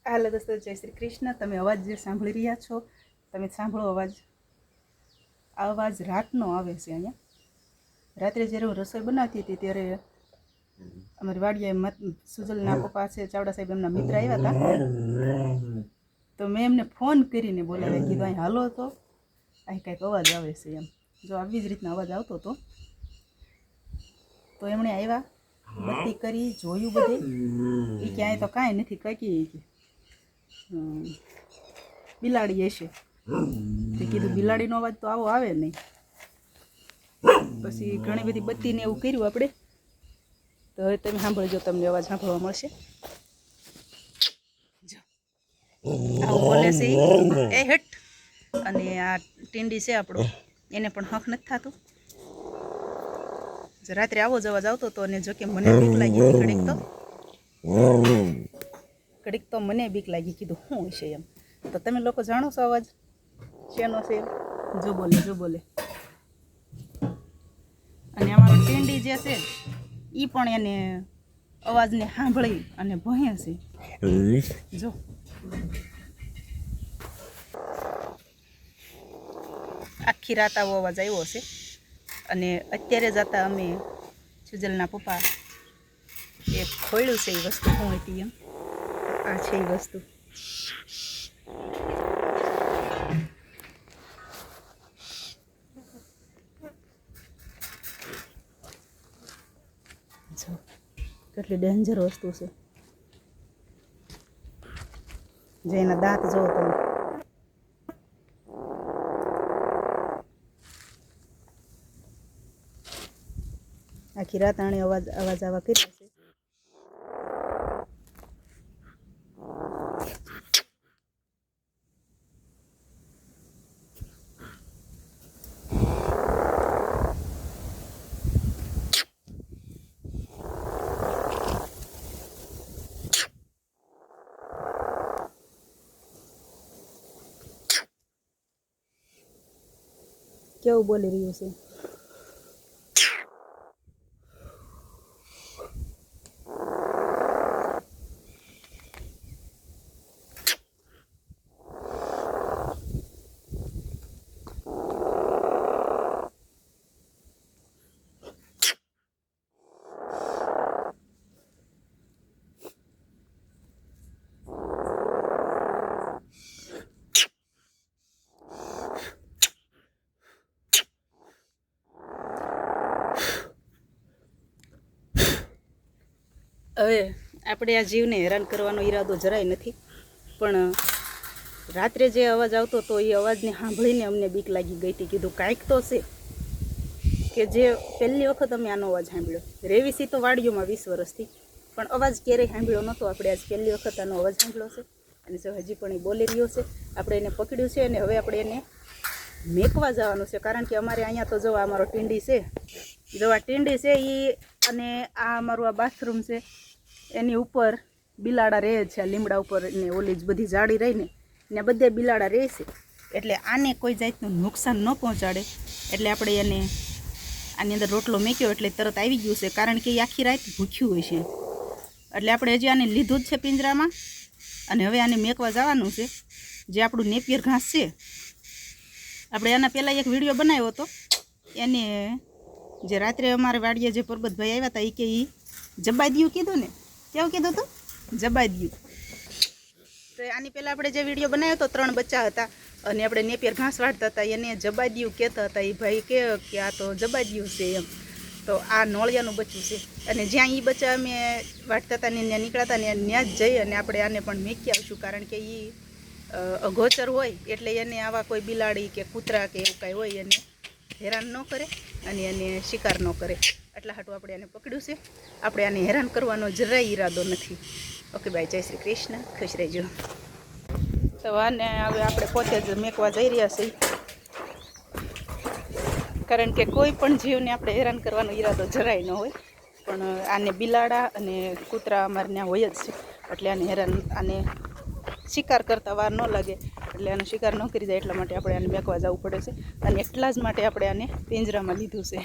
હાલો દોસ્તો, જય શ્રી કૃષ્ણ। તમે અવાજ જે સાંભળી રહ્યા છો, તમે સાંભળો અવાજ। આ અવાજ રાતનો આવે છે। અહીંયા રાત્રે જ્યારે હું રસોઈ બનાવતી હતી ત્યારે અમારી વાડીએ સુજલના પપ્પા છે, ચાવડા સાહેબ, એમના મિત્ર આવ્યા હતા। તો મેં એમને ફોન કરીને બોલાવ્યા, કીધું અહીં હાલો તો અહીં કંઈક અવાજ આવે છે એમ। જો આવી જ રીતના અવાજ આવતો હતો તો એમણે આવ્યા, બત્તી કરી, જોયું બધે, એ ક્યાંય તો કાંઈ નથી, કંઈક બિલાડી હશે। તે કીધું બિલાડીનો અવાજ તો આવો આવે નહીં। પછી ઘણી બધી બત્તીને એવું કર્યું આપણે, તો હવે તમે સાંભળજો, તમને અવાજ સાંભળવા મળશે। જો આવું બોલે છે એ હેઠ, અને આ ટીંડી છે આપણો, એને પણ હક નથી થતું। રાત્રે આવો જ અવાજ આવતો હતો, અને જો કે મને બીક લાગી ઘડીક તો મને બીક લાગી, કીધું શું છે એમ। તો તમે લોકો જાણો છો અવાજ શેનો છે? જો બોલે। અને અમારો ટીંડી જે છે એ પણ એને અવાજને સાંભળી અને ભણે છે। જો આખી રાત આવો અવાજ આવ્યો છે। અને અત્યારે જતા અમે સુજલના પપ્પા એ ખોલ્યું છે, એ વસ્તુ શું હતી એમ, આ છે એ વસ્તુ। જો કેટલી ડેન્જર વસ્તુ છે, જે એના દાંત જોવો તમે। આખી રાત આણે અવાજ આવા કર્યા છે। કેવું બોલી રહ્યું છે? હવે આપણે આ જીવને હેરાન કરવાનો ઈરાદો જરાય નથી, પણ રાત્રે જે અવાજ આવતો હતો એ અવાજને સાંભળીને અમને બીક લાગી ગઈ હતી। કીધું કાંઈક તો છે, કે જે પહેલી વખત અમે આનો અવાજ સાંભળ્યો। રેવીસી તો વાડીઓમાં 20 વર્ષથી, પણ અવાજ ક્યારેય સાંભળ્યો નહોતો। આપણે આજ પહેલી વખત આનો અવાજ સાંભળ્યો છે, અને જો હજી પણ એ બોલી રહ્યો છે। આપણે એને પકડ્યું છે, અને હવે આપણે એને મેકવા જવાનું છે, કારણ કે અમારે અહીંયા તો જો અમારો ટીંડી છે, જો આ ટીંડી છે એ, અને આ અમારું આ બાથરૂમ છે, એની ઉપર બિલાડા રહે છે। આ લીમડા ઉપર ને ઓલી જ બધી જાળી રહીને ને બધે બિલાડા રહે છે, એટલે આને કોઈ જાતનું નુકસાન ન પહોંચાડે એટલે આપણે એને આની અંદર રોટલો મેક્યો એટલે તરત આવી ગયું છે, કારણ કે એ આખી રાત ભૂખ્યું હોય છે। એટલે આપણે હજી આને લીધું જ છે પિંજરામાં, અને હવે આને મેકવા જવાનું છે। જે આપણું નેપિયર ઘાસ છે, આપણે આના પહેલાં એક વિડીયો બનાવ્યો હતો, એને જે રાત્રે અમારે વાડીએ જે પરબતભાઈ આવ્યા હતા, એ કે એ જબાદિયું કીધું ને, કેવું કીધું હતું? જબાદિયું। તો આની પહેલાં આપણે જે વિડીયો બનાવ્યો હતો, 3 બચ્ચા હતા અને આપણે નેપિયર ઘાસ વાળતા હતા, એને જબાદિયું કહેતા હતા। એ ભાઈ કે આ તો જબાદિયું છે એમ। તો આ નોળિયાનું બચ્ચું છે, અને જ્યાં એ બચ્ચા અમે વાટતા હતા ને ત્યાં નીકળ્યા હતા ને ત્યાં જ જઈ અને આપણે આને પણ મેકી આવશું, કારણ કે એ અગોચર હોય એટલે એને આવા કોઈ બિલાડી કે કૂતરા કે એવું કાંઈ હોય એને હેરાન ન કરે અને એને શિકાર ન કરે। એટલા હાટું આપણે આને પકડ્યું છે। આપણે આને હેરાન કરવાનો જરાય ઈરાદો નથી। ઓકે બાય, જય શ્રી કૃષ્ણ, ખુશ રહેજો। તો આને હવે આપણે પોતે જ મેકવા જઈ રહ્યા છીએ, કારણ કે કોઈ પણ જીવને આપણે હેરાન કરવાનો ઈરાદો જરાય ન હોય, પણ આને બિલાડા અને કૂતરા અમારે ત્યાં હોય જ છે, એટલે આને શિકાર કરતા વાર ન લાગે, એટલે આનો શિકાર ન કરી જાય એટલા માટે આપણે આને મેકવા જવું પડે છે, અને એટલા જ માટે આપણે આને પિંજરામાં લીધું છે।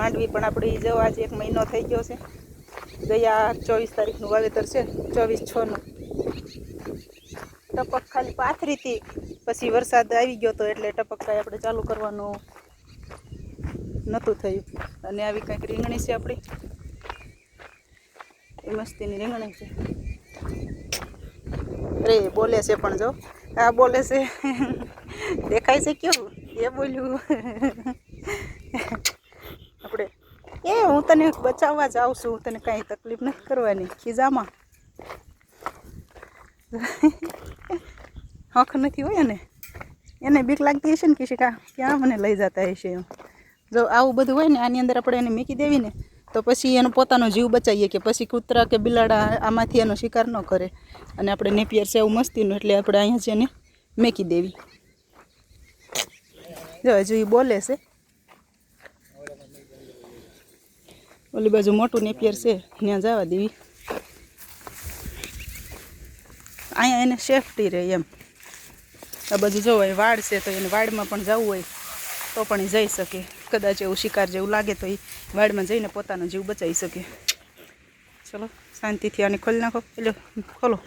માંડવી પણ આપણી જો આજે 1 મહિનો થઈ ગયો છે. ગયા 24 તારીખનું વાવેતર છે, 24/6નું. ટપક ખાલી પાથરી હતી, પછી વરસાદ આવી ગયો તો એટલે ટપક કાંઈ આપણે ચાલુ કરવાનું નહોતું થયું. અને આવી કંઈક રીંગણી છે આપણી, એ મસ્તીની રીંગણી છે. અરે બોલે છે પણ જો, આ બોલે છે. દેખાય છે કેવું એ બોલ્યું. આપણે હું તને બચાવવા જાઉં છું, તને કાંઈ તકલીફ નથી કરવાની, ખીજામાં હક નથી હોય ને, એને બીક લાગતી હશે ને કે ક્યાં મને લઈ જતા હશે એમ. જો આવું બધું હોય ને, આની અંદર આપણે એને મૂકી દેવી ને તો પછી એનો પોતાનો જીવ બચાવીએ, કે પછી કૂતરા કે બિલાડા આમાંથી એનો શિકાર ન કરે. અને આપણે નેપિયર છે એવું મસ્તીનું, એટલે આપણે અહીંયા જ એને મૂકી દેવી. જો હજુ એ બોલે છે. ઓલી બાજુ મોટું નેપિયર છે, ત્યાં જવા દેવી. અહીંયા એને સેફટી રહે એમ. આ બાજુ જો હોય વાડ છે, તો એને વાડમાં પણ જવું હોય તો પણ એ જઈ શકે. કદાચ એવું શિકાર જેવું લાગે તો એ વાડમાં જઈને પોતાનો જીવ બચાવી શકે. ચલો શાંતિથી આને ખોલી નાખો. એટલે ખોલો.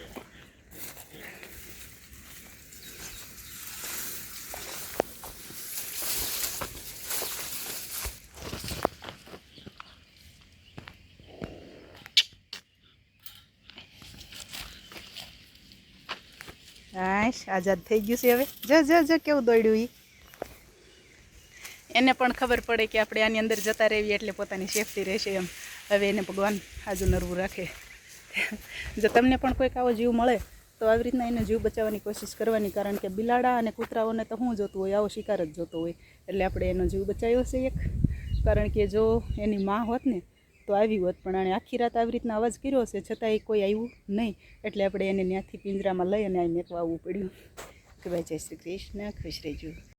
હાશ આઝાદ થઈ ગયું છે હવે. જો કેવું દોડ્યું એ. એને પણ ખબર પડે કે આપણે આની અંદર જતા રહેવી એટલે પોતાની સેફટી રહેશે એમ. હવે એને ભગવાન આજુ નરવું રાખે. જો તમને પણ કોઈક આવો જીવ મળે તો આવી રીતના એને જીવ બચાવવાની કોશિશ કરવાની. કારણ કે બિલાડા અને કૂતરાઓને તો શું જોતું હોય, આવો શિકાર જ જોતો હોય. એટલે આપણે એનો જીવ બચાવ્યો છે એક. કારણ કે જો એની માં હોત ને તો આવી હોત, પણ આણે આખી રાત આવી રીતના અવાજ કર્યો છે છતાંય કોઈ આવ્યું નહીં. એટલે આપણે એને ત્યાંથી પિંજરામાં લઈ અને અહીં મેકવા આવવું પડ્યું. કે ભાઈ જય શ્રી કૃષ્ણ, ખુશ રહેજો.